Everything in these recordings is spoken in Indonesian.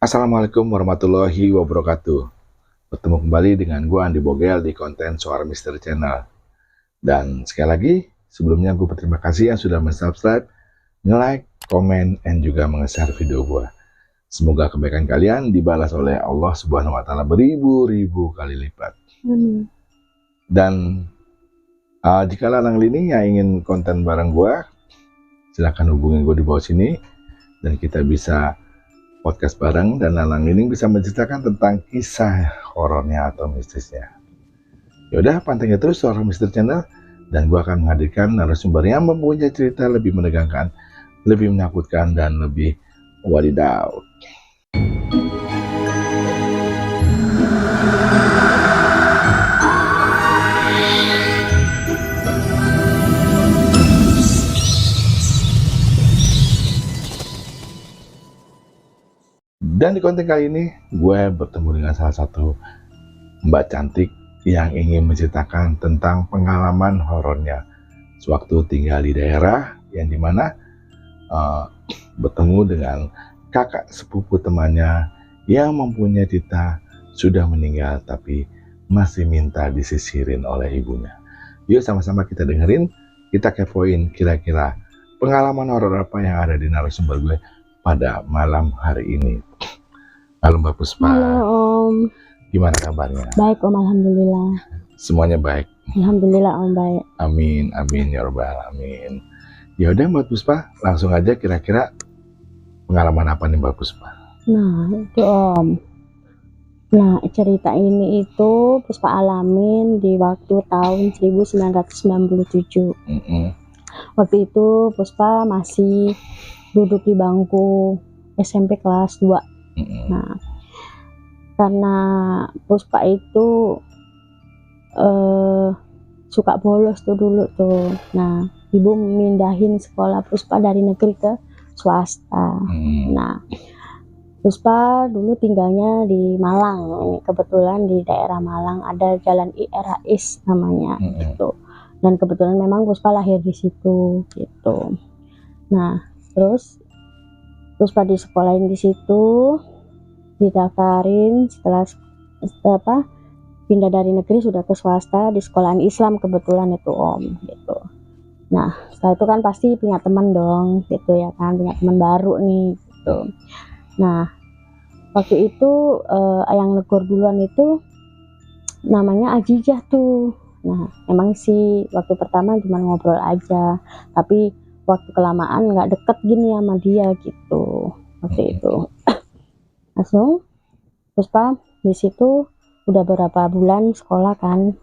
Assalamualaikum warahmatullahi wabarakatuh. Bertemu kembali dengan gue Andi Bogel di konten Suara Misteri Channel. Dan sekali lagi, sebelumnya gue berterima kasih yang sudah subscribe, nge-like, komen, dan juga nge-share video gue. Semoga kebaikan kalian dibalas oleh Allah Subhanahu wa Ta'ala beribu-ribu kali lipat. Dan jika Lanang Lini yang ingin konten bareng gue, silahkan hubungi gue di bawah sini dan kita bisa podcast bareng, dan Lanang Lini bisa menceritakan tentang kisah horornya atau mistisnya. Yaudah, pantengin terus Suara Misteri Channel, dan gue akan menghadirkan narasumber yang mempunyai cerita lebih menegangkan, lebih menakutkan, dan lebih wadidaw. Dan di konten kali ini, gue bertemu dengan salah satu mbak cantik yang ingin menceritakan tentang pengalaman horornya sewaktu tinggal di daerah yang dimana bertemu dengan kakak sepupu temannya yang mempunyai cerita sudah meninggal tapi masih minta disisirin oleh ibunya. Yuk sama-sama kita dengerin, kita kepoin kira-kira pengalaman horor apa yang ada di narasumber gue pada malam hari ini. Halo Mbak Puspa. Halo Om. Gimana kabarnya? Baik Om, alhamdulillah. Semuanya baik. Alhamdulillah Om, baik. Amin, amin ya rabbal alamin. Ya udah Mbak Puspa, langsung aja kira-kira pengalaman apa nih Mbak Puspa? Nah itu Om. Nah cerita ini itu Puspa alamin di waktu tahun 1997. Waktu itu Puspa masih duduk di bangku SMP kelas 2. Nah karena Puspa itu suka bolos tuh dulu tuh. Nah ibu mindahin sekolah Puspa dari negeri ke swasta. Nah Puspa dulu tinggalnya di Malang. Kebetulan di daerah Malang ada jalan IRAIS namanya gitu. Dan kebetulan memang Puspa lahir di situ gitu. Nah terus Puspa disekolahin di situ, didaftarin setelah pindah dari negeri sudah ke swasta di sekolahan Islam kebetulan itu Om gitu. Nah setelah itu kan pasti punya teman dong gitu ya kan, punya teman baru nih gitu. Nah waktu itu yang negor duluan itu namanya Ajijah tuh. Nah emang sih waktu pertama cuma ngobrol aja, tapi waktu kelamaan nggak deket gini sama dia gitu waktu itu. Langsung Puspa di situ udah berapa bulan sekolah kan,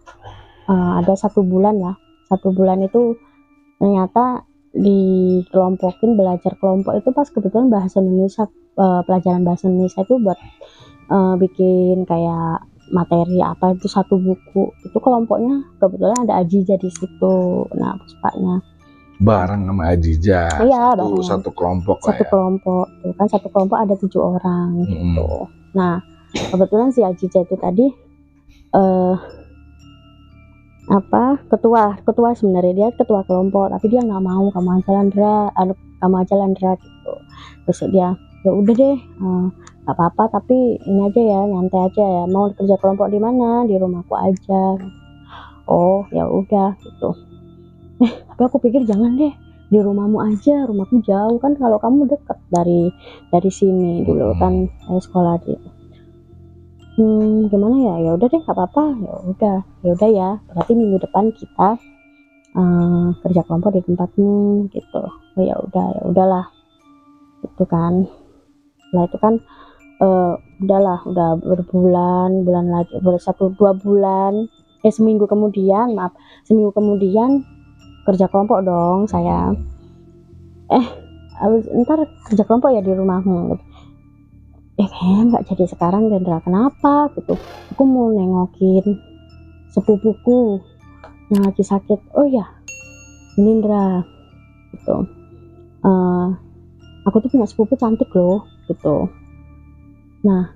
ada 1 bulan lah. 1 bulan itu ternyata dikelompokin belajar kelompok itu pas kebetulan bahasa Indonesia, pelajaran bahasa Indonesia itu buat bikin kayak materi apa itu 1 buku. Itu kelompoknya kebetulan ada Ajijah di situ. Nah Puspanya bareng sama Ajijah. Iya, satu kelompok lah ya. Kelompok tuh kan 1 kelompok ada 7 orang gitu. Nah kebetulan si Ajijah itu tadi ketua sebenarnya, dia ketua kelompok tapi dia nggak mau, kamu aja Landra gitu. Terus dia ya udah deh nggak apa-apa tapi ini aja ya, nyantai aja ya, mau kerja kelompok di mana, di rumahku aja. Oh ya udah gitu. Tapi aku pikir jangan deh, di rumahmu aja, rumahku jauh kan, kalau kamu deket dari sini dulu kan sekolah di gimana ya udah deh nggak apa-apa, ya udah ya berarti minggu depan kita kerja kelompok di tempatmu gitu. Oh ya udahlah itu kan. Nah itu kan udah berbulan lagi, 1-2 bulan seminggu kemudian kerja kelompok dong saya. Ntar kerja kelompok ya di rumahmu. Kayaknya nggak jadi sekarang Dendra, kenapa gitu. Aku mau nengokin sepupuku yang lagi sakit. Oh ya ini Dendra gitu, aku tuh punya sepupu cantik loh gitu. Nah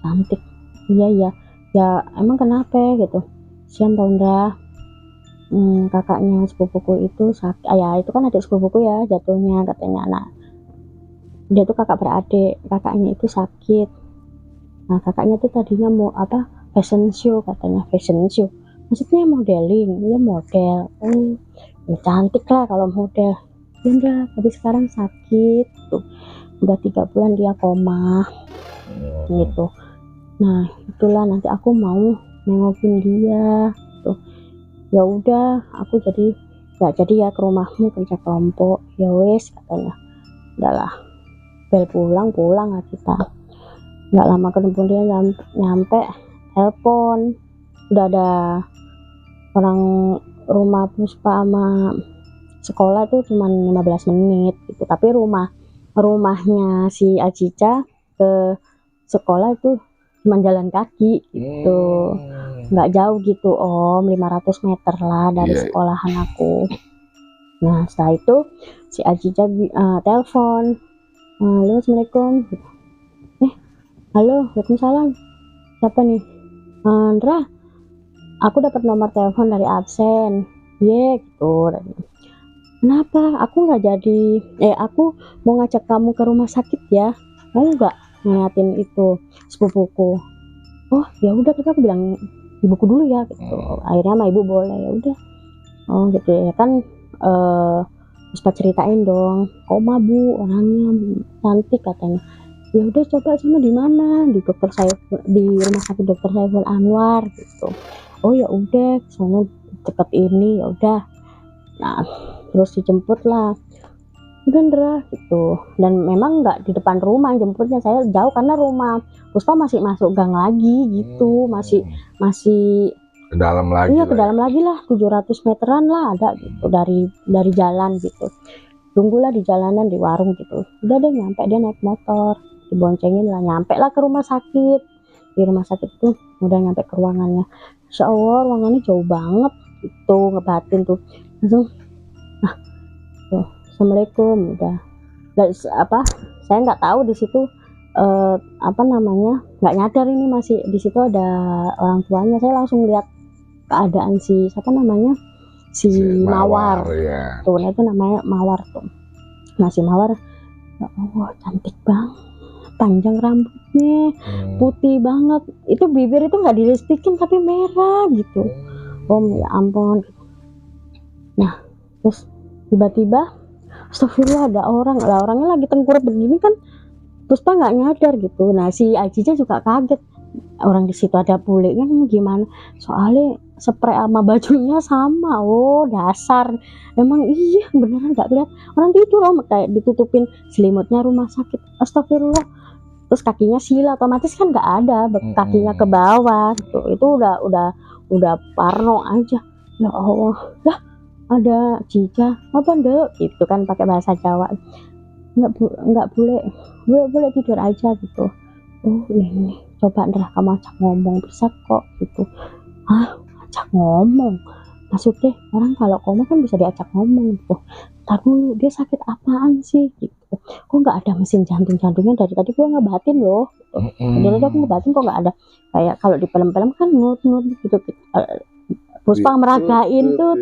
cantik, iya ya emang kenapa gitu. Sian tau Dendra, kakaknya sepupuku itu sakit. Ya itu kan adik sepupuku ya jatuhnya katanya. Nah dia tuh kakak beradik, kakaknya itu sakit Nah kakaknya tuh tadinya mau apa, fashion show katanya. Fashion show maksudnya modeling, ya model. Ya cantik lah kalau model. Ya tapi sekarang sakit tuh, udah 3 bulan dia koma gitu. Nah itulah, nanti aku mau nengokin dia tuh. Ya udah aku jadi nggak jadi ya ke rumahmu kerja kelompok. Ya wes katanya, udahlah, bel pulang lah kita. Nggak lama kemudian nyampe telepon, udah ada orang rumah Puspa sama sekolah tuh cuman 15 menit gitu, tapi rumahnya si Acica ke sekolah itu cuma jalan kaki gitu, nggak jauh gitu Om, 500 meter lah dari sekolahan aku. Nah setelah itu si Acica telepon, halo assalamualaikum, halo waalaikumsalam, siapa nih, Andra, aku dapat nomor telepon dari absen. Gitu. Kenapa? Aku nggak jadi, aku mau ngajak kamu ke rumah sakit ya. Mau nggak ngeliatin itu sepupuku? Oh ya udah, tapi aku bilang ibuku dulu ya gitu. Akhirnya sama ibu boleh, ya udah. Oh gitu ya kan. Terus ceritain dong, koma bu, orangnya cantik katanya. Ya udah coba sana di mana, di rumah sakit dokter Saiful Anwar gitu. Oh ya udah, sono deket ini, ya udah. Nah terus dijemput lah, udah Ndra gitu. Dan memang nggak di depan rumah jemputnya, saya jauh karena rumah Puspa masih masuk gang lagi gitu, masih ke dalam lagi. Iya ke dalam lagi lah, 700 meteran lah ada gitu dari jalan gitu. Tunggulah di jalanan, di warung gitu. Udah deh nyampe, dia naik motor, diboncengin lah, nyampe lah ke rumah sakit. Di rumah sakit itu udah nyampe ke ruangannya, Insya Allah ruangannya jauh banget gitu, ngebatin tuh langsung. Nah tuh, assalamualaikum, udah. Dan saya nggak tahu di situ nggak nyadar ini masih di situ ada orang tuanya. Saya langsung lihat keadaan si si Mawar ya. Tuh itu namanya Mawar tuh. Nah si Mawar, ya Allah cantik banget, panjang rambutnya, putih banget, itu bibir itu nggak dilistikin tapi merah gitu. Om ya ampun. Nah terus tiba-tiba astagfirullah, ada orang lah, orangnya lagi tengkurap begini kan, Puspa nggak nyadar gitu. Nah si Ajiza juga kaget, orang di situ ada buliknya gimana, soalnya spray sama bajunya sama. Oh dasar, emang iya beneran nggak lihat orang tidur loh, kayak ditutupin selimutnya rumah sakit. Astagfirullah. Terus kakinya sila, otomatis kan nggak ada kakinya ke bawah gitu. Itu udah parno aja. Ya Allah, lah ada Cica apa ndek itu kan pakai bahasa Jawa, nggak boleh tidur aja gitu. Oh ini coba Ndra kamu ajak ngomong, bisa kok gitu. Ajak ngomong maksudnya, orang kalau koma kan bisa diajak ngomong gitu. Ntar dulu, dia sakit apaan sih gitu, kok nggak ada mesin jantungnya, dari tadi gue ngebatin loh gitu. Dari tadi aku ngebatin kok nggak ada, kayak kalau di film-film kan nut gitu. Puspa meragain tuh.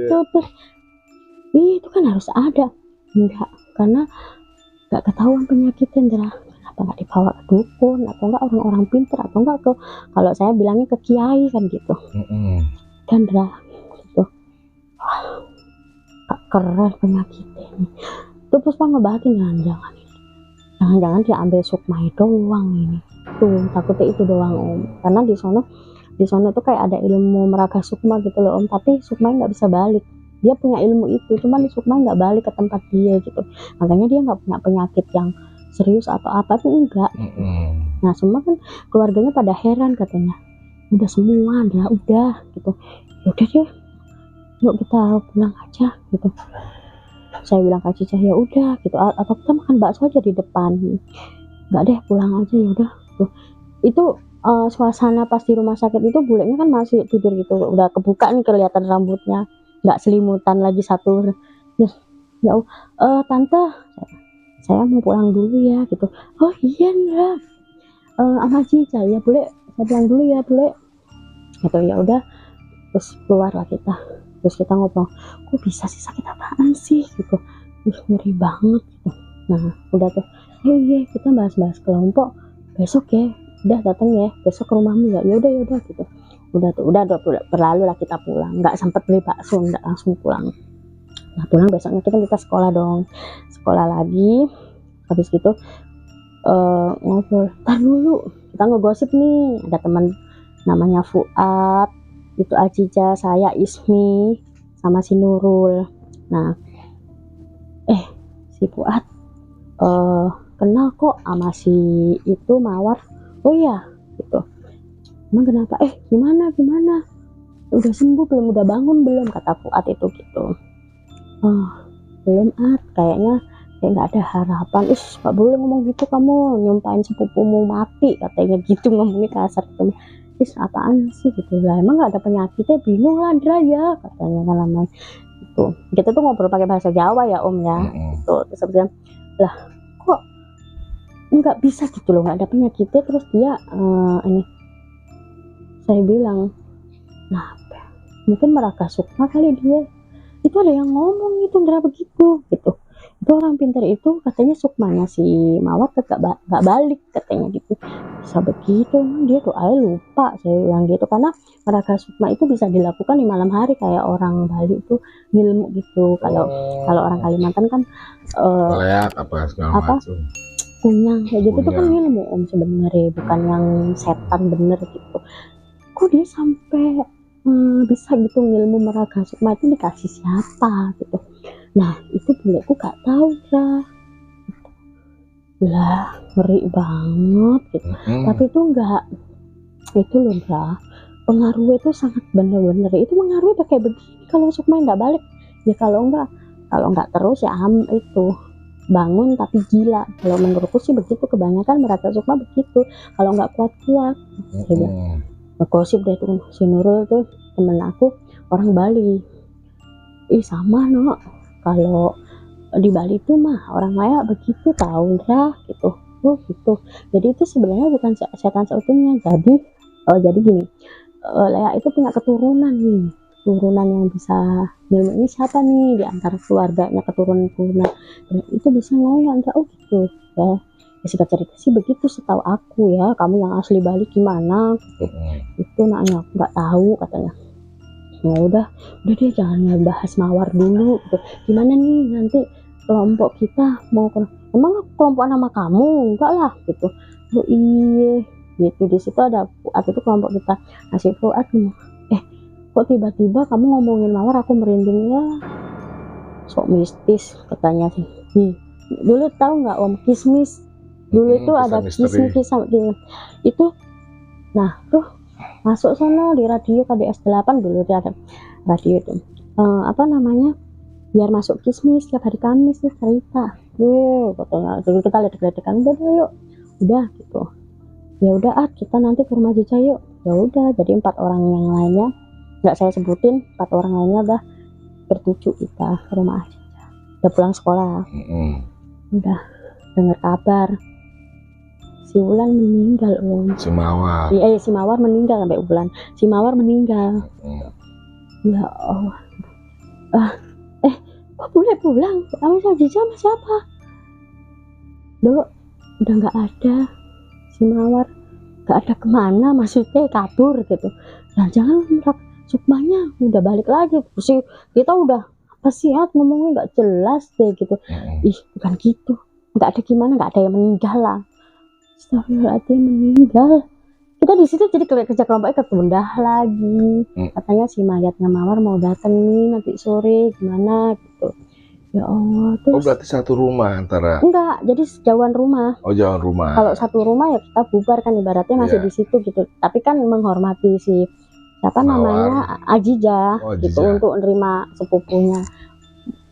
Itu kan harus ada. Enggak, karena nggak ketahuan penyakitnya Ndra. Kenapa nggak dibawa ke dukun atau enggak orang-orang pintar, atau enggak ke, kalau saya bilangnya ke kiai kan gitu. Dan Ndra gitu, keren penyakitnya ini. Itu Puspa ngebatin, jangan-jangan dia ambil sukmai doang ini. Tuh takutnya itu doang Om, karena di sono tuh kayak ada ilmu meraga sukma gitu loh Om, tapi sukmai nggak bisa balik. Dia punya ilmu itu, cuman sukmai nggak balik ke tempat dia gitu. Makanya dia nggak punya penyakit yang serius atau apa tuh enggak. Nah semua kan keluarganya pada heran katanya, udah semua udah gitu. Udah deh, yuk kita pulang aja gitu. Saya bilang ke Cica ya udah gitu, atau kita makan bakso aja di depan. Nggak deh, pulang aja ya udah. Itu suasana pas di rumah sakit itu, bulenya kan masih tidur gitu, udah kebuka nih kelihatan rambutnya, nggak selimutan lagi satu. Ya tante, saya mau pulang dulu ya gitu. Oh iya Ndra, sama Cica ya boleh, saya pulang dulu ya boleh gitu. Ya udah, terus keluarlah kita, terus kita ngobrol, kok bisa sih, sakit apaan sih gitu, ngeri banget gitu. Nah udah tuh, iya kita bahas kelompok besok ya, udah datang ya besok ke rumahmu ya, yaudah gitu. Udah berlalu lah, kita pulang, nggak sempet beli bakso, nggak langsung pulang. Nah pulang besoknya kita sekolah dong, sekolah lagi. Habis gitu ngobrol, tar dulu kita ngegosip nih, ada teman namanya Fuad, itu Ajiza, saya Ismi, sama si Nurul. Nah si Fuad kenal kok sama si itu Mawar. Oh iya gitu, emang kenapa, gimana udah sembuh belum, udah bangun belum, kata Fuad itu gitu. Oh belum kayaknya kayak nggak ada harapan. Nggak boleh ngomong gitu, kamu nyumpahin sepupumu mati, katanya gitu, ngomongnya kasar gitu. Apaan sih gitu lah, emang nggak ada penyakitnya, bingung lah Andra ya, katanya kan namanya itu. Kita tuh ngobrol pakai bahasa Jawa ya Om ya, gitu. Terus sebenarnya lah kok nggak bisa gitu loh, nggak ada penyakitnya. Terus dia ini saya bilang, nah mungkin Meraga Sukma kali dia, itu ada yang ngomong itu Ndra begitu gitu. Itu orang pintar itu katanya Sukmanya si Mawar gak balik katanya gitu. Bisa begitu, dia tuh lupa, saya bilang gitu. Karena Meraga Sukma itu bisa dilakukan di malam hari, kayak orang Bali itu ngilmu gitu. Kalau orang Kalimantan kan leak apa segala macam, kunyang kayak gitu tuh kan ngilmu Om sebenarnya, bukan yang setan bener gitu. Kok dia sampai bisa gitu ngilmu Meraga Sukma itu dikasih siapa gitu. Nah itu beliau gak tahu lah, ngeri banget gitu. Tapi itu enggak, itu loh Ndra, pengaruhnya itu sangat bener-bener, itu mengaruhi kayak begini. Kalau Sukma nggak balik ya, kalau enggak terus ya itu bangun tapi gila. Kalau menurutku sih begitu, kebanyakan Meraga Sukma begitu, kalau nggak kuat gitu. Ngegosip deh tuh si Nurul tuh, temen aku orang Bali, sama no, kalau di Bali tuh mah orang Maya begitu tahu Ndra gitu. Gitu. Jadi itu sebenarnya bukan setan seutuhnya. Jadi gini, Lea itu punya keturunan yang bisa ini siapa nih di antara keluarganya, keturunan itu bisa ngoyang Ndra. Gitu ya. Singkat cerita sih begitu setahu aku ya. Kamu yang asli Bali gimana gitu. Itu nanya aku nggak tahu katanya. Ya udah dia jangan bahas Mawar dulu gitu. Gimana nih nanti kelompok kita mau emang kelompok nama kamu? Enggak lah gitu. Oh iya gitu. Di situ ada Fuad, itu kelompok kita. Nasi Fuad, kok tiba-tiba kamu ngomongin Mawar aku merinding ya, sok mistis katanya sih. Dulu tahu nggak Om kismis? Dulu itu ada kismis itu. Nah tuh masuk sana di radio KDS 8 dulu dia ada radio itu biar masuk kismis tiap hari Kamis nih cerita katanya. Dulu kita lihat-lihatan udah gitu. Ya udah kita nanti ke rumah Jica yuk. Ya udah, jadi 4 orang yang lainnya nggak saya sebutin, 4 orang lainnya udah bertujuh kita ke rumah Jica. Udah pulang sekolah. Udah dengar kabar si Wulan meninggal Om. Si Mawar meninggal sampai Wulan. Si Mawar meninggal. Ya Allah. Kok boleh pulang? Kamu sama Jica sama siapa? Udah nggak ada. Si Mawar nggak ada kemana, maksudnya kabur gitu. Nah jangan Sukmanya udah balik lagi. Terus kita udah apa sih ngomongnya nggak jelas deh gitu. Bukan gitu. Nggak ada gimana, nggak ada yang meninggal lah. Astagfirullahaladzim, meninggal. Kita di situ jadi kerja kelompoknya ketunda lagi. Katanya si mayatnya Mawar mau datang nih nanti sore, gimana gitu. Ya Allah. Terus, berarti satu rumah antara? Enggak, jadi sejauhan rumah. Jauhan rumah. Kalau satu rumah ya kita bubar kan, ibaratnya masih di situ gitu. Tapi kan menghormati si siapa namanya Ajiza gitu, untuk nerima sepupunya.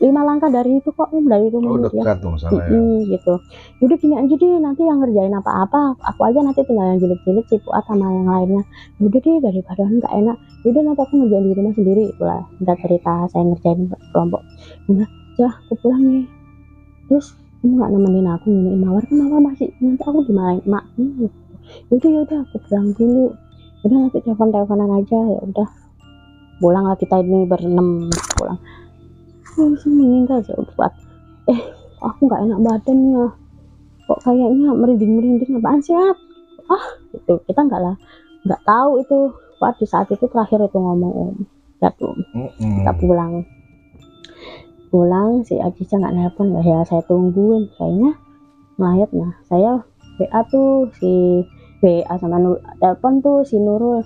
5 langkah dari itu kok dari rumah dekat dong sana ya. Gitu. Udah gini aja deh, nanti yang ngerjain apa-apa aku aja, nanti tinggal yang jilid-jilid si Fuad sama yang lainnya. Udah deh, daripada nggak enak. Udah nanti aku ngerjain di rumah sendiri, itulah udah cerita saya ngerjain kelompok. Udah aku pulang nih. Terus kamu nggak nemenin aku nginiin Mawar? Kan Mawar masih, nanti aku dimarahin emak. Yaudah aku pulang dulu. Udah nanti teleponan aja. Ya udah pulanglah kita ini berenam pulang. Meninggal Fuad. Aku nggak enak badan ya, kok kayaknya merinding apaan sih Gitu kita nggak tahu itu Fuad di saat itu terakhir itu ngomong om. Tuh kita pulang si Aziza nggak nelpon, ya saya tungguin kayaknya mayat. Nah saya WA tuh si WA sama telepon tuh si Nurul,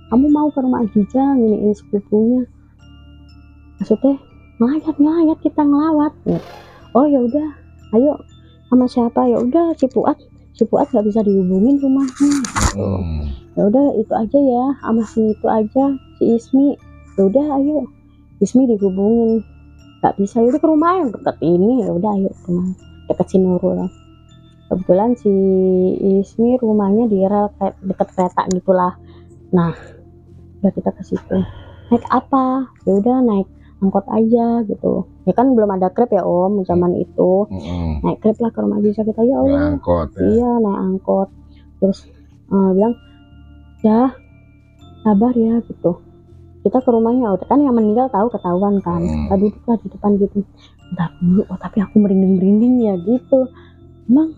kamu mau ke rumah Aziza nginiin sepupunya, maksudnya mayat kita ngelawat. Oh ya udah ayo, sama siapa? Ya udah si Fuad nggak bisa dihubungin rumahnya. Ya udah itu aja ya, sama si itu aja si Ismi. Ya udah ayo Ismi dihubungin, nggak bisa. Udah ke rumah yang deket ini, ya udah ayo ke rumah deket si Nurul. Kebetulan si Ismi rumahnya di rel kayak deket kereta gitulah. Nah udah kita ke situ, naik apa? Ya udah naik angkot aja gitu, ya kan belum ada Grab ya om zaman itu. Naik Grab lah ke rumah Aziza kita. Ya Allah iya naik angkot. Terus bilang ya sabar ya gitu. Kita ke rumahnya, udah kan yang meninggal ketahuan kan. Kita duduklah di depan gitu. Bentar dulu, tapi aku merinding ya gitu. Emang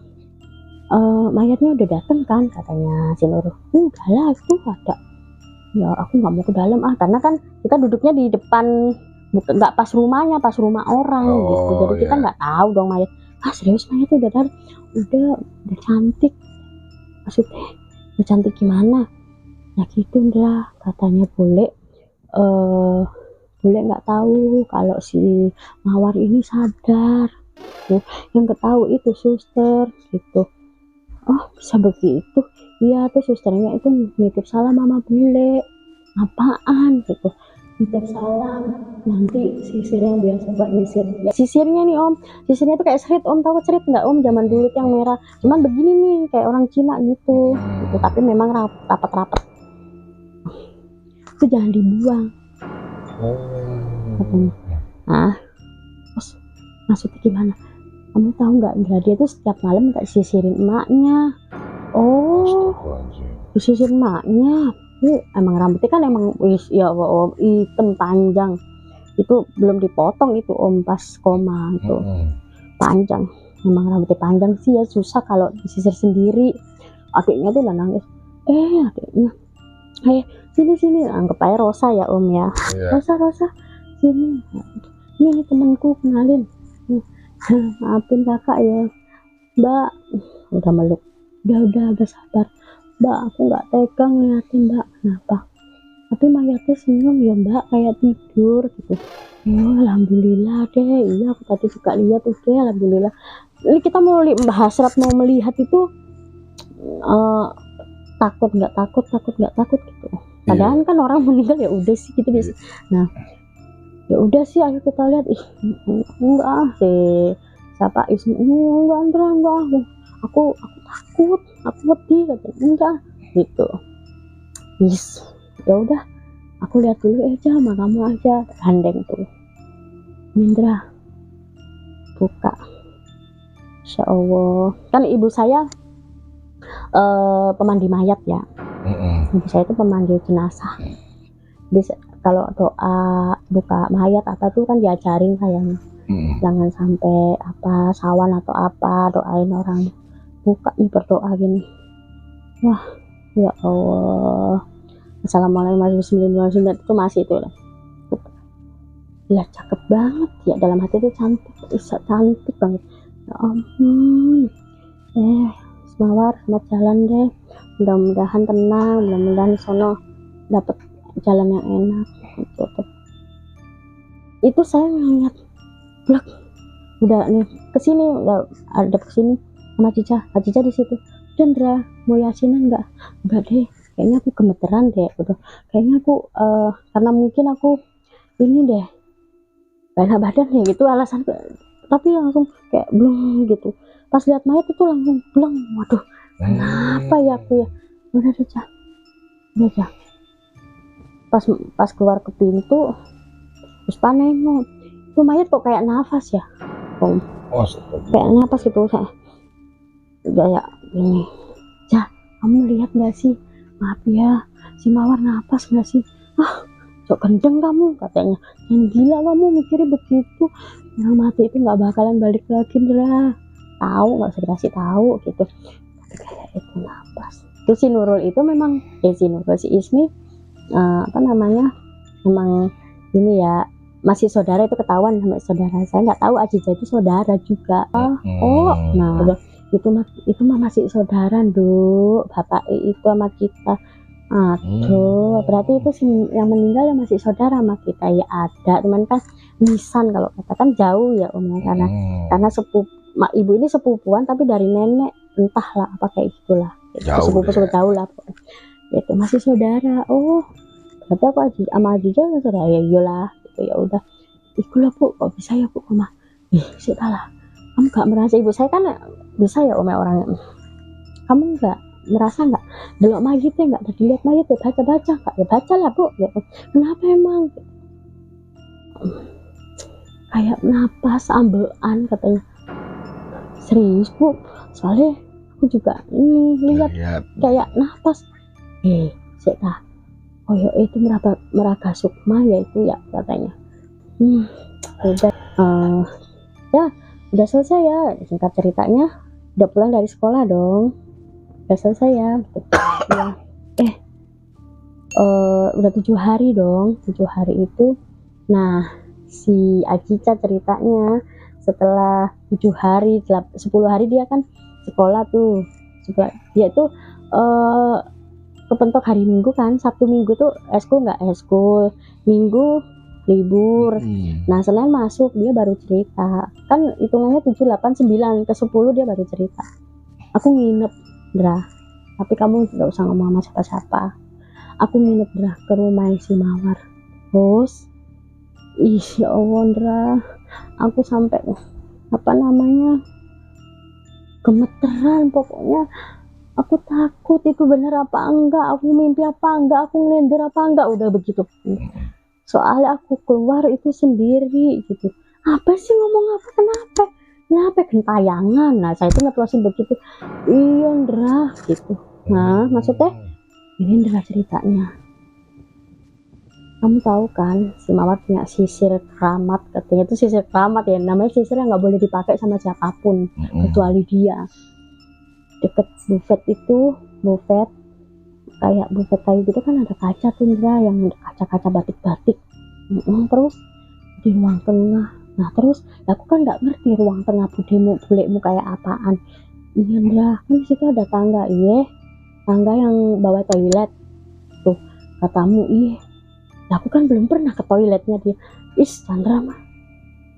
mayatnya udah dateng kan katanya si Nurul. Udah lah itu ada. Ya aku nggak mau ke dalam karena kan kita duduknya di depan, nggak pas rumahnya, pas rumah orang gitu. Jadi kita nggak tahu dong mayat. Serius mayatnya udah dateng? Udah cantik. Maksudnya udah cantik gimana? Nah gitu Ndra, katanya boleh nggak tahu kalau si Mawar ini sadar tuh, yang ketahui itu suster gitu. Oh bisa begitu? Iya tuh susternya itu nitip salam sama bule. Apaan gitu? Nitip salam, nanti sisir yang biasa buat nyisir ya, sisirnya nih om, sisirnya tuh kayak serit om, tahu serit nggak om? Zaman dulu yang merah, cuman begini nih kayak orang Cina gitu, tapi memang rapat-rapat. Itu jangan dibuang katanya. Nah terus maksudnya gimana? Kamu tahu nggak, dia tuh setiap malam nggak sisirin emaknya. Oh disisir emaknya. Emang rambutnya kan emang ya om hitam panjang, itu belum dipotong itu om pas koma itu panjang. Emang rambutnya panjang sih ya, susah kalau disisir sendiri. Adiknya tuh udah nangis. Adiknya sini anggap aja Rosa ya om ya. Rosa sini, ini temanku, kenalin. Maafin kakak ya mbak. Udah meluk, udah sabar mbak, aku nggak tega ngeliatin mbak. Kenapa? Tapi mayatnya senyum ya mbak, kayak tidur gitu. Oh alhamdulillah deh, iya aku tadi juga lihat udah alhamdulillah. Ini kita mau hasrat mau melihat itu takut nggak takut gitu. Padahal kan orang meninggal ya udah sih gitu biasa. Nah ya udah sih ayo kita lihat. Enggak sih siapa Ismi, enggak aku takut, aku wedi katanya. Enggak gitu. Yes ya udah aku lihat dulu aja sama kamu aja, gandeng tuh Mindra buka. Insya Allah kan ibu saya pemandi mayat ya. Ibu saya itu pemandi jenazah. Jadi kalau doa buka mayat apa tuh kan diajarin sayang, jangan sampai apa sawan atau apa, doain orang buka nih, berdoa gini. Wah ya Allah, assalamualaikum warahmatullahi wabarakatuh, itu masih itu lah cakep banget ya, dalam hati itu cantik banget ya ampun. Mawar selamat jalan deh, mudah-mudahan tenang, mudah-mudahan sono dapat jalan yang enak gitu. Itu saya ngeliat blak udah nih kesini, udah ada kesini sama Aziza di situ. Chandra mau yasinan enggak deh, kayaknya aku gemeteran deh udah, kayaknya aku karena mungkin aku ini deh banyak badan ya gitu alasan, tapi langsung kayak belum gitu. Pas lihat mayat itu langsung belum, waduh kenapa ya aku ya. Udah aja pas keluar ke pintu terus nengok itu mayat kok kayak nafas ya om, kayak nafas gitu. Saya kayak gini, kamu lihat nggak sih, maaf ya si Mawar nafas nggak sih? Sok gendeng kamu katanya, yang gila kamu mikirnya begitu, yang mati itu nggak bakalan balik lagi lah, tahu nggak usah dikasih tahu gitu. itu napas. Itu si Nurul itu memang si Ismi apa namanya, memang ini ya, masih saudara, itu ketahuan sama saudara. Saya nggak tahu Aziza itu saudara juga. Nah itu mah masih saudara, Nduk. Bapak itu sama kita. Aduh, berarti itu si yang meninggal yang masih saudara sama kita. Ya ada, cuman kan nisan, kalau katakan jauh ya Om, karena ibu ini sepupuan tapi dari nenek, entahlah apa kayak gitulah. Sepupu jauh lah. Itu masih saudara. Oh, berarti aku sama Aziza saudara. Ya iyalah, gitu. Ya udah. Iku lah Bu, kok bisa ya Bu, Mama? Sih lah. Kamu gak merasa, ibu saya kan bisa ya Om orangnya. Kamu gak merasa nggak delok mayitnya, nggak tadi lihat mayit ya, baca nggak ya, baca lah Bu, gitu. Kenapa emang? Kayak napas ambekan katanya. Serius Bu, soalnya aku juga ini lihat kayak napas. Sik tah, koyo itu meraga sukma ya itu ya katanya. Udah selesai ya, singkat ceritanya udah pulang dari sekolah dong. Udah selesai ya. Udah 7 hari dong. 7 hari itu, nah si Aziza ceritanya setelah 7 hari 10 hari dia kan sekolah tuh. Dia tuh kepentok hari Minggu kan, Sabtu Minggu tuh eskul nggak eskul, Minggu libur. Nah Senin masuk dia baru cerita, kan hitungannya 7, 8, 9 ke 10 dia baru cerita. Aku nginep Dra, tapi kamu gak usah ngomong sama siapa-siapa. Aku nginep Dra ke rumah si Mawar. Terus ya Allah Dra, aku sampai apa namanya, gemeteran pokoknya. Aku takut itu benar apa enggak, aku mimpi apa enggak, aku ngelender apa enggak, udah begitu. Soalnya aku keluar itu sendiri gitu. Apa sih ngomong apa, kenapa gentayangan? Nah saya itu nyeplosin begitu, iya Ndra gitu. Nah maksudnya ini Ndra ceritanya, kamu tahu kan si Mawar punya sisir keramat, katanya itu sisir keramat ya, namanya sisir yang nggak boleh dipakai sama siapapun kecuali dia. Deket buffet itu, buffet kayak buffet kayu gitu kan, ada kaca tuh Ndra, yang kaca-kaca batik-batik. Terus di ruang tengah. Nah terus aku kan nggak ngerti ruang tengah bulekmu kayak apaan. Iya Ndra, kan di situ ada tangga, tangga yang bawa toilet tuh katamu. Aku kan belum pernah ke toiletnya dia. Chandra mah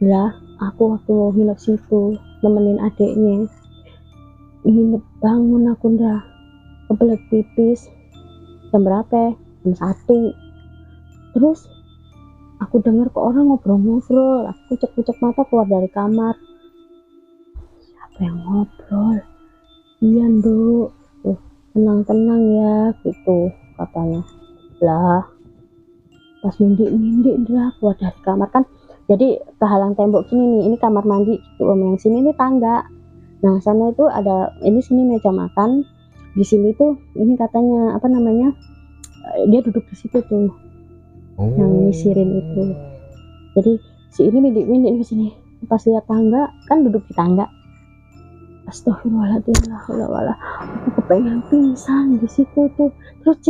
lah, aku waktu mau nginep situ nemenin adeknya, nginep bangun aku Ndra, kebelet pipis jam berapa? Jam 1. Terus aku dengar kok orang ngobrol-ngobrol. Aku kucek-kucek mata keluar dari kamar. Siapa yang ngobrol? Iya Nduk, tenang-tenang ya gitu katanya. Lah pas mindik Ndra keluar dari kamar kan, jadi kehalang tembok sini nih, ini kamar mandi gitu Om, yang sini nih tangga. Nah sana itu ada, ini sini meja makan, di sini tuh ini katanya apa namanya, dia duduk di situ tuh. Yang nyisirin itu. Jadi si ini mindik di sini. Pas lihat tangga, kan duduk di tangga. Astagfirullahaladzim, aku kepengen pingsan di situ tuh. Terus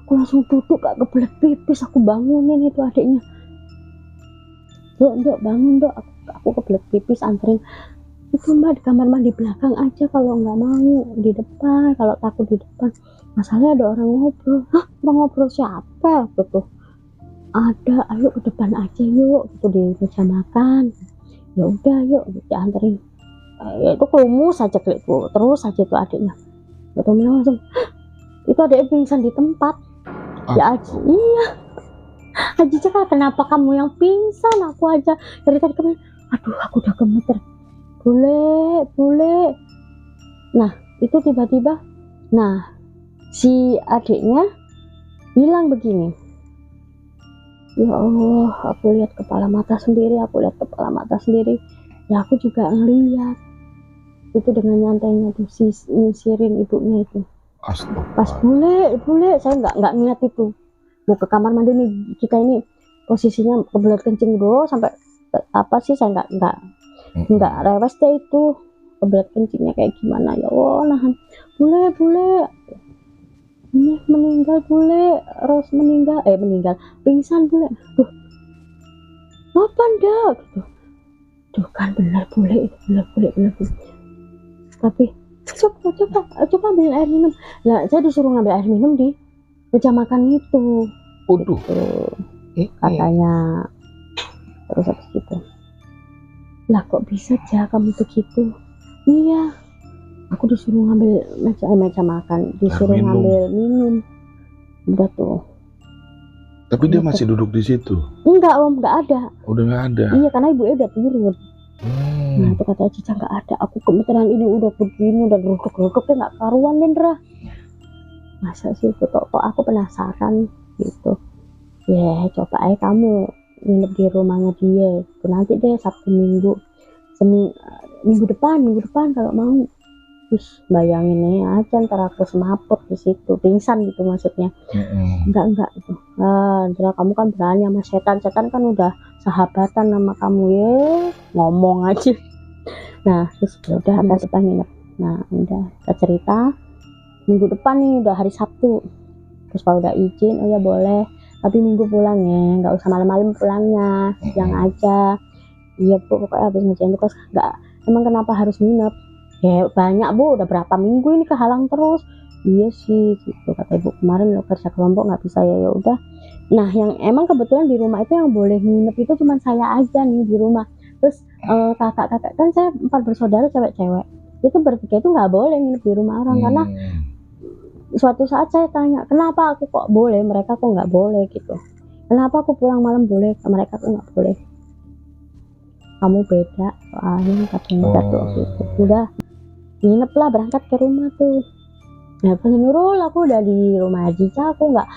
aku langsung duduk, gak kebelet pipis, aku bangunin itu adiknya. Dok bangun Dok, aku kebelet pipis, anterin. Itu Mbak di kamar mandi belakang aja kalau nggak mau di depan, kalau takut di depan. Masalahnya ada orang ngobrol. Orang ngobrol siapa gitu? Ada, ayo ke depan aja yuk, gitu di meja makan. Ya udah yuk, dianterin. Ya itu kerumus saja gitu, terus saja itu adiknya. Betul langsung, itu adiknya pingsan di tempat. Ya Aji, iya. Aji cakap, kenapa kamu yang pingsan? Aku aja dari tadi kemarin. Aduh, aku udah gemeter. Boleh. Nah itu tiba-tiba, nah si adiknya bilang begini, ya Allah, aku lihat kepala mata sendiri. Ya aku juga ngeliat itu dengan nyantainya tuh si nyisirin ibunya itu. Pas bule saya nggak ngeliat itu. Mau ke kamar mandi nih, kita ini posisinya kebelet kencing dulu sampai apa sih, saya nggak rewes deh itu. kebelet kencingnya kayak gimana ya Allah, nahan. Bule ini meninggal bule, Ros meninggal pingsan bule. Duh, apa ndak gitu. Duh kan benar bule itu, benar bule. Tapi coba ambil air minum. Lah saya disuruh ngambil air minum di meja makan itu. Waduh. Gitu. Katanya. Terus habis gitu, lah kok bisa aja kamu begitu? Iya, aku disuruh ngambil meja makan, disuruh ngambil minum. Udah tuh. Tapi dia masih duduk di situ? Enggak Om, enggak ada. Udah nggak ada? Iya, karena ibunya udah turun. Nah itu kata Cica nggak ada. Aku kebetulan ini udah begini, udah geruduk-geruduknya nggak karuan Dendra. Masa sih itu kok aku penasaran gitu. Ya coba aja kamu nginep di rumahnya dia. Nanti deh Sabtu Minggu, minggu depan kalau mau. Terus bayangin aja ntar aku semaput di situ, pingsan gitu maksudnya. Enggak gitu. Dendra kamu kan berani sama setan kan udah sahabatan sama kamu ya, ngomong aja. Nah terus udah atas kita nginep. Nah udah kita cerita minggu depan nih udah hari Sabtu. Terus Pak udah izin, oh ya boleh, tapi Minggu pulang ya, nggak usah malam-malam pulangnya, siang aja. Iya Bu, pokoknya habis ngerjain tugas. Nggak, emang kenapa harus nginep? Ya banyak Bu, udah berapa minggu ini kehalang terus. Iya sih gitu kata ibu, kemarin lo kerja kelompok nggak bisa ya udah. Nah yang emang kebetulan di rumah itu yang boleh nginep itu cuma saya aja nih di rumah. Terus kakak-kakak kan saya 4 bersaudara cewek-cewek, itu bertiga itu nggak boleh nginep di rumah orang. Karena suatu saat saya tanya kenapa aku kok boleh, mereka kok nggak boleh gitu. Kenapa aku pulang malam boleh, mereka kok nggak boleh. Kamu beda soalnya katanya gitu. Udah nginep lah, berangkat ke rumah tuh. Nah pas Nurul aku udah di rumah Cica, aku nggak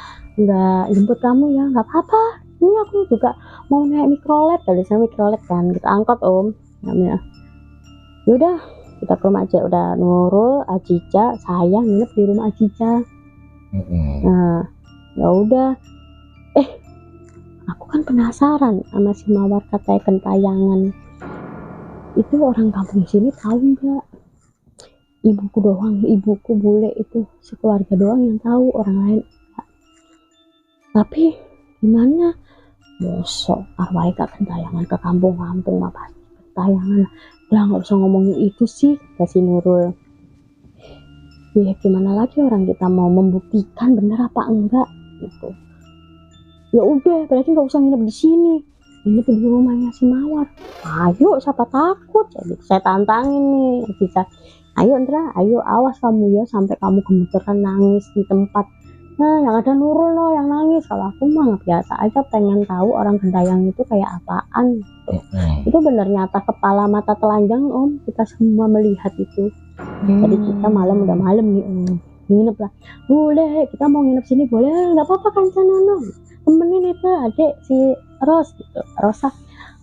jemput kamu ya, nggak apa-apa, ini aku juga mau naik mikrolet, tadi saya mikrolet kan kita angkot Om namanya. Yaudah kita ke rumah aja, udah Nurul, Ajica, saya nginep di rumah Ajica. Nah ya udah, aku kan penasaran sama si Mawar katanya gentayangan itu, orang kampung sini tahu nggak? Ibuku bule itu sekeluarga doang yang tahu, orang lain enggak. Tapi gimana bosok arwah gak gentayangan ke kampung-kampung mah pasti gentayangan lah, nggak usah ngomongin itu sih kasih Nurul. Ya gimana lagi, orang kita mau membuktikan bener apa enggak gitu. Ya udah berarti nggak usah nginep di sini, nginep di rumahnya si Mawar. Ayo siapa takut, jadi saya tantangin nih bisa. Ayo Ndra, ayo awas kamu ya sampai kamu gemeteran nangis di tempat. Nah yang ada Nurul loh yang nangis, kalau aku mah biasa aja pengen tahu orang gentayang itu kayak apaan gitu. Itu bener nyata kepala mata telanjang Om, kita semua melihat itu. Jadi kita udah malam nih Om, nginep lah. Boleh kita mau nginep sini boleh, nggak apa-apa kan Canono, temenin itu adik si Rosa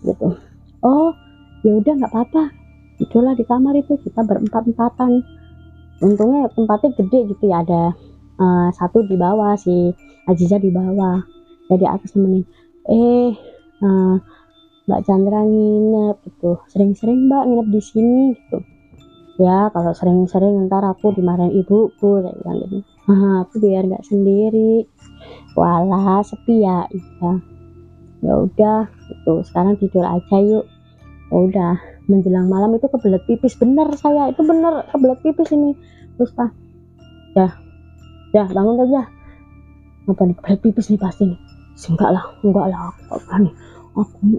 gitu. Oh ya udah nggak apa-apa, itulah di kamar itu kita berempat-empatan. Untungnya tempatnya gede gitu ya, ada satu di bawah, si Aziza di bawah, jadi aku temenin. Mbak Chandra nginep gitu, sering-sering Mbak nginep di sini gitu ya, kalau sering-sering ntar aku dimarahin ibuku kayak gitu. Aku biar nggak sendiri, walah sepi ya. Iya ya udah gitu, sekarang tidur aja yuk. Udah menjelang malam itu kebelet pipis, bener saya itu bener kebelet pipis ini. Terus Pak ya bangun aja, apa nih kebelet pipis nih pasti nih. Enggak lah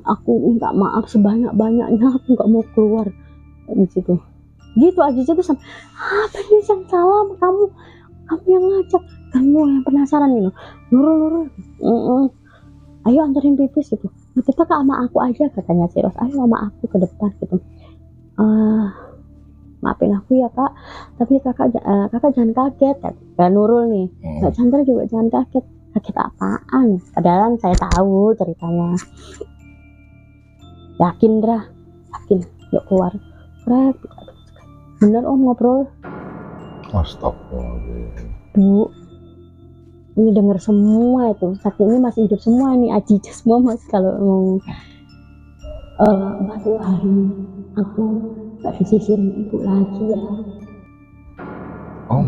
aku minta maaf sebanyak-banyaknya, aku nggak mau keluar di situ gitu aja tuh. Sampai apa nih yang salah, kamu yang ngajak, kamu yang penasaran gitu. Nurul ayo anterin pipis gitu. Nah, kita sama aku aja katanya si Ros, ayo sama aku ke depan gitu. Maafin aku ya kak, tapi kakak jangan kaget kan Nurul nih. Mbak Chandra juga jangan kaget apaan, padahal saya tahu ceritanya. Yakin yuk keluar. Bener Om ngobrol. Astagfirullahaladzim. Bu, ini denger semua itu, saat ini masih hidup semua ini, Ajica semua masih kalau mau 2 hari aku nggak disisirin ibu lagi ya. Oh,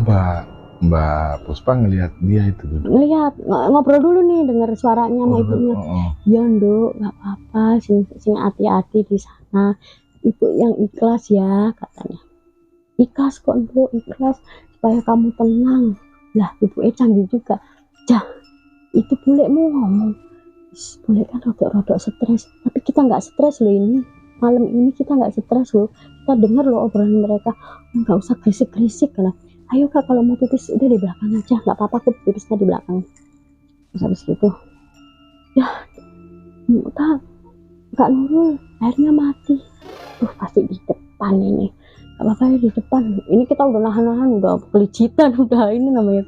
Mbak Puspa ngelihat dia itu dulu. Lihat ngobrol dulu nih, dengar suaranya sama ibunya. Ya Nduk, nggak apa-apa, sing hati-hati di sana, ibu yang ikhlas ya katanya. Ikhlas kok Nduk, ikhlas supaya kamu tenang. Lah ibu canggih juga. Jah, itu bulekmu ngomong, bule kan rodok-rodok stres, tapi kita nggak stres loh ini. Malam ini kita nggak stres loh, kita dengar loh obrolan mereka. Nggak usah berisik-berisik lah. Ayo Kak, kalau mau pipis udah di belakang aja, nggak apa-apa, aku pipisnya di belakang. Terus habis gitu, ya Kak Nurul airnya mati. Pasti di depan ini. Gak apa-apa ya, di depan. Ini kita udah nahan-nahan, udah kelicitan, udah ini namanya.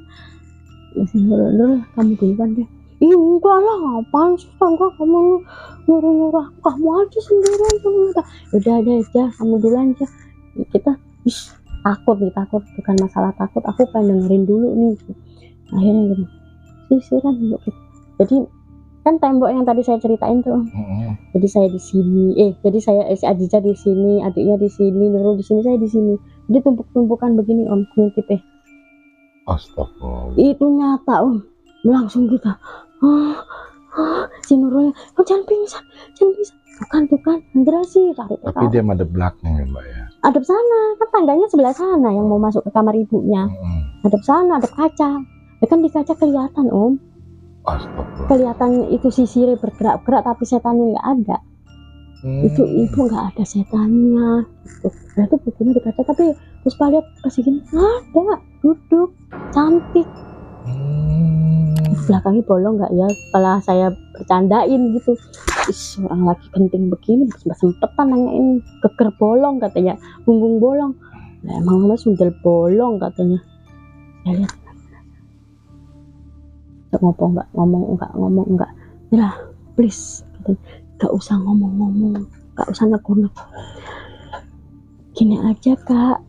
Nurul, kamu duluan deh. Ih enggak lah, ngapain sih enggak, kamu nyuruh-nyuruh kamu aja sendirian tuh. Udah aja, kamu duluan aja. Kita takut bukan masalah takut, aku pengen dengerin dulu nih. Akhirnya gitu, sisiran yuk gitu. Jadi kan tembok yang tadi saya ceritain tuh, jadi saya di sini, jadi saya Adija di sini, adiknya di sini, Nurul di sini, saya di sini. Jadi tumpuk-tumpukan begini Om, ngintip Astagfirullah. itu nyata Om, langsung kita si Nurulnya, jangan pingsan, bukan Andra sih cari. Tapi dia madep belakang ya Mbak ya, adep sana, kan tangganya sebelah sana yang mau masuk ke kamar ibunya. Adep sana, adep kaca, ya kan di kaca kelihatan Om. Astagfirullah. Kelihatan itu sisirnya bergerak-gerak tapi setannya nggak ada. Itu ibu nggak ada setannya gitu. Nah itu buktinya di kaca, tapi terus lihat kasih gini, ada duduk cantik. Belakangnya bolong nggak ya, setelah saya bercandain gitu, orang lagi genting begini sempetan nanyain geger bolong katanya, punggung bolong. Nah, emang mas sundel bolong katanya. Saya lihat ngomong enggak, ya please gak usah ngomong, gak usah negur. Gini aja Kak,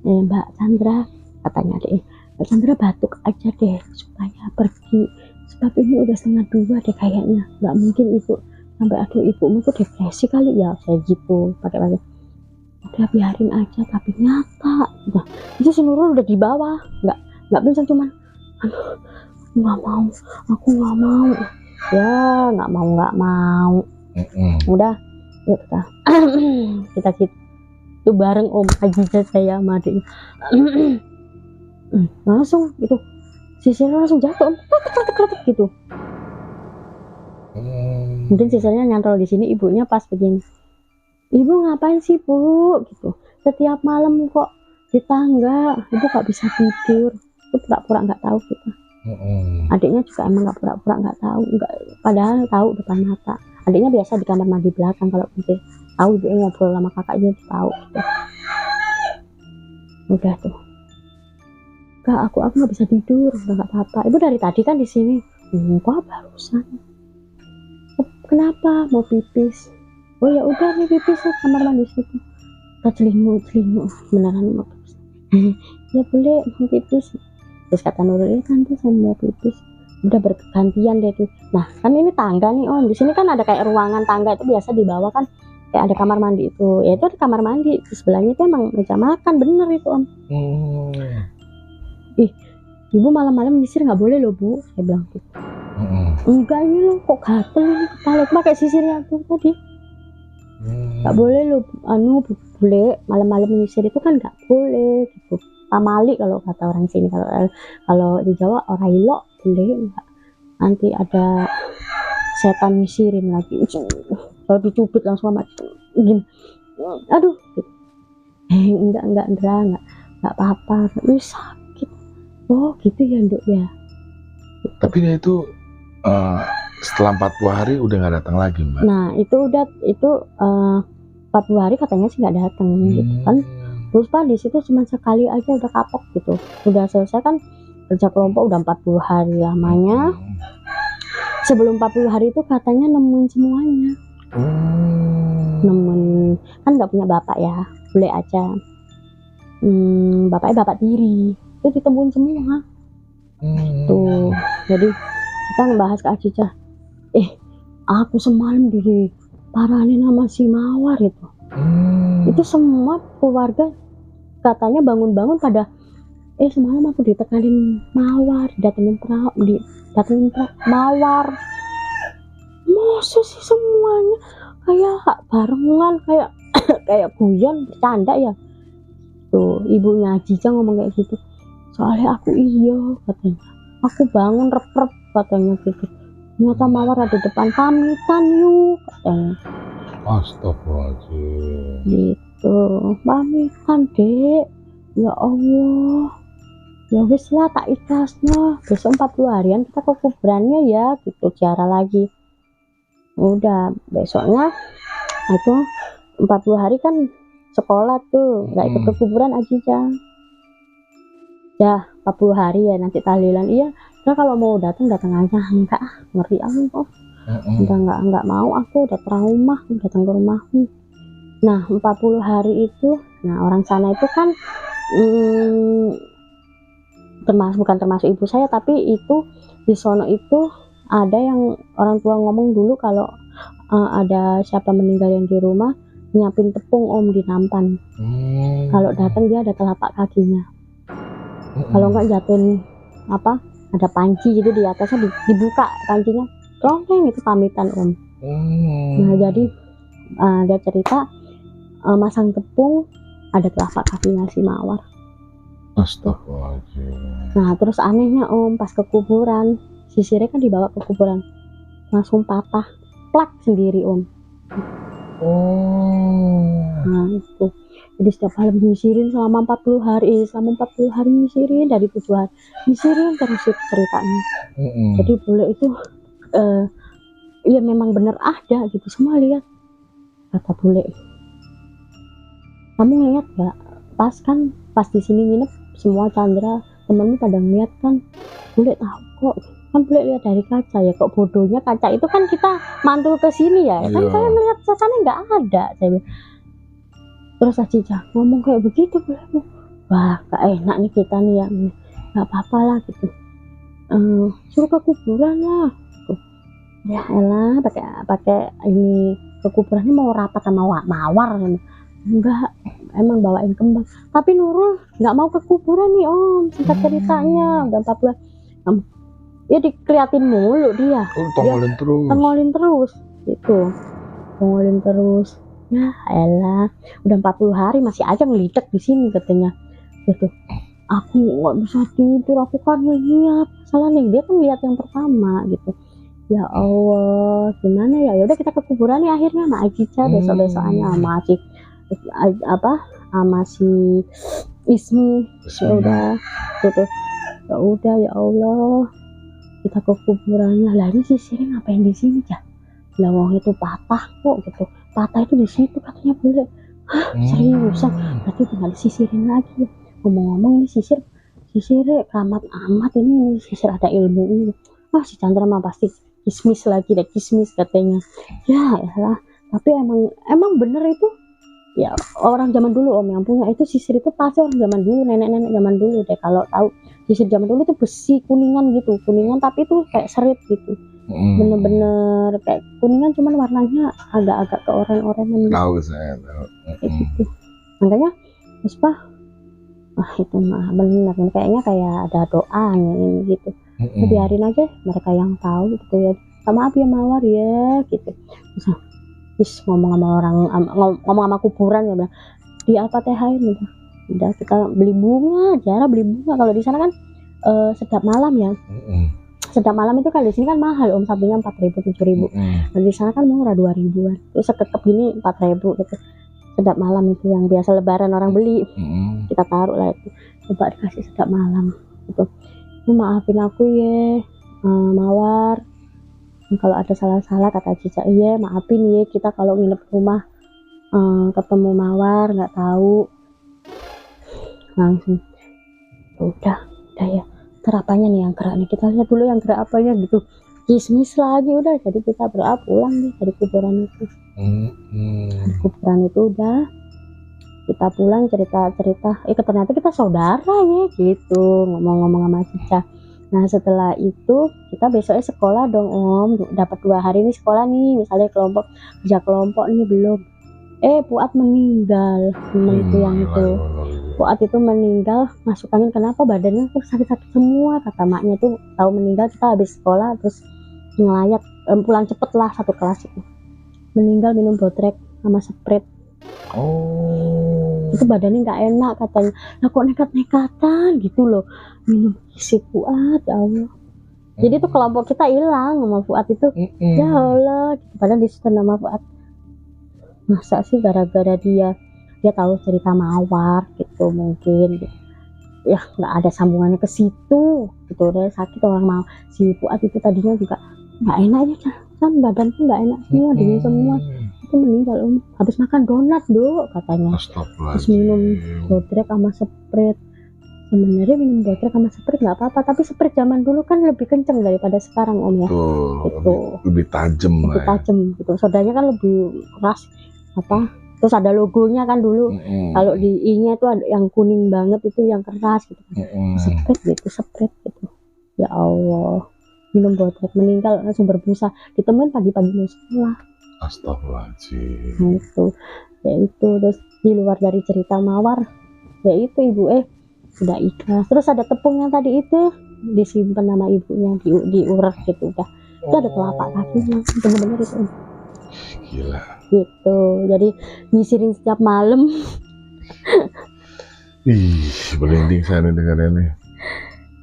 Mbak Chandra katanya deh, Mbak Chandra batuk aja deh supaya pergi, sebab ini udah 1:30 deh kayaknya, nggak mungkin ibu sampai aduh ibumu tuh depresi kali ya, kayak gitu pakai udah biarin aja. Tapi nyata udah itu si Nurul udah di bawah, nggak bisa, cuman aduh aku nggak mau ya, nggak mau. Udah yuk kita gitu bareng Om Adija, saya sama adiknya. Langsung itu sisirnya langsung jatuh Om, kletek gitu. Mungkin sisirnya nyantol di sini, ibunya pas begini, ibu ngapain sih Bu gitu, setiap malam kok di tangga, ibu gak bisa tidur. Itu pura-pura nggak tahu kita. Adiknya juga emang nggak pura-pura nggak tahu, padahal tahu depan mata. Adiknya biasa di kamar mandi belakang, kalau mungkin tahu ibu ngobrol sama kakaknya tahu gitu. Udah tuh, Kak aku nggak bisa tidur, udah nggak apa-apa, ibu dari tadi kan di sini. Enggak, barusan. Kenapa, mau pipis? Oh ya udah nih pipis ya, kamar mandi situ. Kita celinguk beneran mau pipis. Ya boleh mau pipis. Terus kata Nurul, tante saya mau pipis. Udah bergantian deh tuh. Nah kan ini tangga nih Om, di sini kan ada kayak ruangan tangga itu biasa di bawah kan kayak ada kamar mandi itu, ya itu ada kamar mandi di sebelahnya, itu emang meja makan, bener itu Om. Ibu malam-malam nyisir nggak boleh loh Bu, saya bilang gitu. Enggak, ini loh kok gatel ini kepala, pakai sisirnya tuh tadi. Nggak boleh loh, boleh malam-malam nyisir itu kan nggak boleh gitu. Pamali kalau kata orang sini, kalau di Jawa orang ilok boleh, enggak. Nanti ada setan nyisirin lagi. Kalau dicubit langsung sama gini. Aduh. Enggak Ndra, enggak apa-apa. Sakit. Oh, gitu ya, Nduk ya. Tapi dia itu setelah 40 hari udah nggak datang lagi Mbak. Nah, itu 40 hari katanya sih nggak datang gitu kan. Terus Pak di situ cuma sekali aja udah kapok gitu. Udah selesai kan kerja kelompok, udah 40 hari lamanya. Sebelum 40 hari itu katanya nemuin semuanya. Nemuin, kan nggak punya bapak ya, boleh aja. Bapaknya bapak tiri, itu ditemuin semua. Tuh, jadi kita ngebahas ke Adija. Aku semalam diparahin sama si Mawar itu Itu semua keluarga katanya bangun-bangun pada semalam aku ditekanin mawar, datengin mawar. Masa sih semuanya kayak barengan, kayak kayak guyon bercanda ya. Tuh ibunya Cica ngomong kayak gitu, soalnya aku katanya aku bangun rep-rep katanya gitu, ternyata mawar ada depan, pamitan yuk katanya Astagfirullahaladzim. gitu, pamitan dek, ya Allah, ya wis lah tak ikhlasnya, besok 40 harian kita ke kuburannya ya gitu, ziarah lagi. Udah besoknya itu 40 hari kan sekolah tuh, nggak ikut ke kuburan Ajica. Ya 40 hari ya nanti tahlilan, iya nah kalau mau datang aja, enggak ngeri aku kok, udah enggak mau, aku udah trauma datang ke rumahmu. Nah 40 hari itu, nah orang sana itu kan bukan termasuk ibu saya, tapi itu di sono itu ada yang orang tua ngomong dulu kalau ada siapa meninggal yang di rumah, nyiapin tepung om di nampan. Kalau datang dia ada telapak kakinya. Kalau enggak jatuhin ada panci gitu di atasnya, dibuka pancinya, rongeng itu pamitan om. Nah jadi dia cerita masang tepung ada telapak kakinya si mawar. Astagfirullahaladzim. Nah terus anehnya om, pas ke kuburan sisirnya kan dibawa ke kuburan langsung patah plak sendiri om. Nah itu jadi setiap malam nyisirin selama 40 hari nyisirin, dari 7 hari nyisirin terus itu ceritanya. Jadi bule itu ya memang bener ada gitu, semua lihat. Kata bule, kamu ngeliat gak pas di sini nginep semua Chandra temenmu pada ngeliat kan? Bule tahu kok, kan bule lihat dari kaca ya, kok bodohnya kaca itu kan kita mantul ke sini ya, kan saya ngeliat sana nggak ada. Saya bilang. Terus Ajica ngomong kayak begitu, bule, wah gak enak nih kita nih ya, nggak apa-apa lah gitu, suruh ke kuburan lah. Ya elah pakai ini ke kuburannya mau rapat sama mawar, enggak, emang bawain kembang. Tapi Nurul nggak mau ke kuburan nih om, singkat ceritanya udah 40 ya dikeliatin mulu dia, tengolin terus gitu, ya elah udah 40 hari masih aja ngelidek di sini katanya gitu. Aku nggak bisa tidur, aku kan lihat salah nih, dia kan lihat yang pertama gitu. Ya Allah gimana ya, yaudah kita ke kuburan ya akhirnya sama Ajica. Besok-besokannya sama si Ismi. Ya udah ya Allah kita ke kuburannya. Lah ini sisirnya ngapain di sini ya? Lawang itu patah kok gitu, patah itu di situ katanya bule. Hah seriusan? Berarti tinggal disisirin lagi. Ngomong-ngomong ini sisirnya keramat amat, ini sisir ada ilmu ini. Si Chandra mah pasti kismis lagi deh, kismis katanya. Ya elah, tapi emang bener itu ya, orang zaman dulu om yang punya itu sisir itu pasti orang zaman dulu, nenek-nenek zaman dulu deh. Kalau tahu sisir zaman dulu itu besi kuningan gitu, tapi itu kayak serit gitu, bener-bener kayak kuningan, cuman warnanya agak-agak ke oren-orenan. Tahu saya tahu. Gitu. Makanya itu mah bener kayaknya kayak ada doanya ini gitu. Biarin aja mereka yang tahu gitu ya. Maaf ya mawar ya gitu. Terus ngomong sama kuburan ya, di apa teh gitu. Udah kita beli bunga, beli bunga. Kalau di sana kan sedap malam ya. Sedap malam itu kalau di sini kan mahal om, sampingnya 4.000 7.000. Nah di sana kan murah 2.000-an. Terus sekekep gini 4.000 gitu. Sedap malam itu yang biasa lebaran orang beli. Kita taruh lah itu. Coba dikasih sedap malam gitu. Maafin aku ya mawar, kalau ada salah-salah kata Cica. Iya maafin ya, kita kalau nginep rumah ketemu mawar nggak tahu, langsung udah ya terapannya nih yang gerak nih, kita lihat dulu yang gerak apanya gitu, kismis lagi. Udah jadi kita pulang nih dari kuburan itu. Kuburan itu udah kita pulang, cerita ternyata kita saudara ya gitu, ngomong-ngomong sama Cica. Nah setelah itu kita besoknya sekolah dong om, dapat 2 hari nih sekolah nih, misalnya kerja kelompok nih belum, Fuad meninggal. Memang itu yang itu. Fuad itu meninggal, masuk angin. Kenapa badannya tuh sakit-sakit semua, kata maknya tuh. Tahu meninggal kita habis sekolah terus ngelayat, pulang cepet lah satu kelas itu. Meninggal minum botrek sama Sprite. Itu badannya nggak enak katanya. Lah kok nekat-nekatan gitu loh minum si Fuad, ya Allah. Jadi tuh kelompok kita hilang sama Fuad itu. Ya Allah, gitu. Padahal disusun nama Fuad. Masa sih gara-gara dia tahu cerita Mawar gitu mungkin gitu. Ya nggak ada sambungannya ke situ gitu. Udah sakit orang mau si Fuad itu tadinya juga nggak enak ya kan, badan tuh nggak enak semua, dingin semua. Itu meninggal habis makan donat Dok katanya. Terus minum botrek sama Sprite. Sebenarnya minum botrek sama Sprite nggak apa-apa, tapi Sprite zaman dulu kan lebih kenceng daripada sekarang Om ya. Gitu. Lebih tajam lebih tajam gitu. Sodanya kan lebih keras apa, terus ada logonya kan dulu. Kalau di I-nya itu ada yang kuning banget, itu yang keras gitu. Sprite gitu. Ya Allah, minum botrek meninggal langsung berbusa, ditemuin pagi-pagi mau sekolah. Astagfirullahaladzim. Nah itu ya itu. Terus di luar dari cerita Mawar ya itu ibu sudah ikhlas. Terus ada tepung yang tadi itu disimpan nama ibunya, diurat gitu udah. Itu ada telapak kakinya, bener-bener itu. Gila. Gitu. Jadi nyisirin setiap malam. Ih, merinding saya nih dengarnya.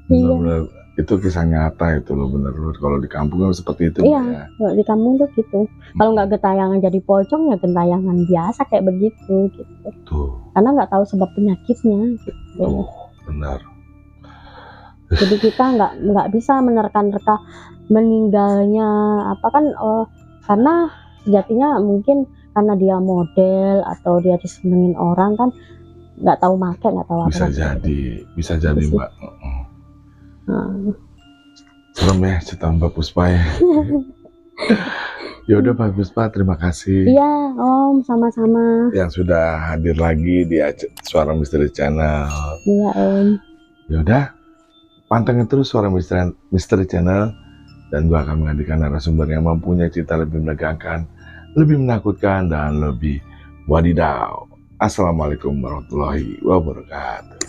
Benar-benar itu kisah nyata itu loh, bener loh. Kalau di kampung kan seperti itu. Iya, ya. Kalau di kampung tuh gitu. Kalau nggak gentayangan jadi pocong ya gentayangan biasa kayak begitu gitu. Tuh. Karena nggak tahu sebab penyakitnya gitu. Tuh, benar. Jadi kita nggak bisa menerka-nerka meninggalnya apa kan, karena sejatinya mungkin karena dia model atau dia disenengin orang kan, nggak tahu make, nggak tahu apa. Bisa jadi Mbak. Serem ya cerita Mbak Puspa ya. Ya udah Mbak Puspa, terima kasih. Iya Om, sama-sama. Yang sudah hadir lagi di Suara Misteri Channel. Iya Om. Ya udah, pantengin terus Suara Misteri Channel, dan gua akan menghadirkan narasumber yang mempunyai cerita lebih menegangkan, lebih menakutkan, dan lebih wadidaw. Assalamualaikum warahmatullahi wabarakatuh.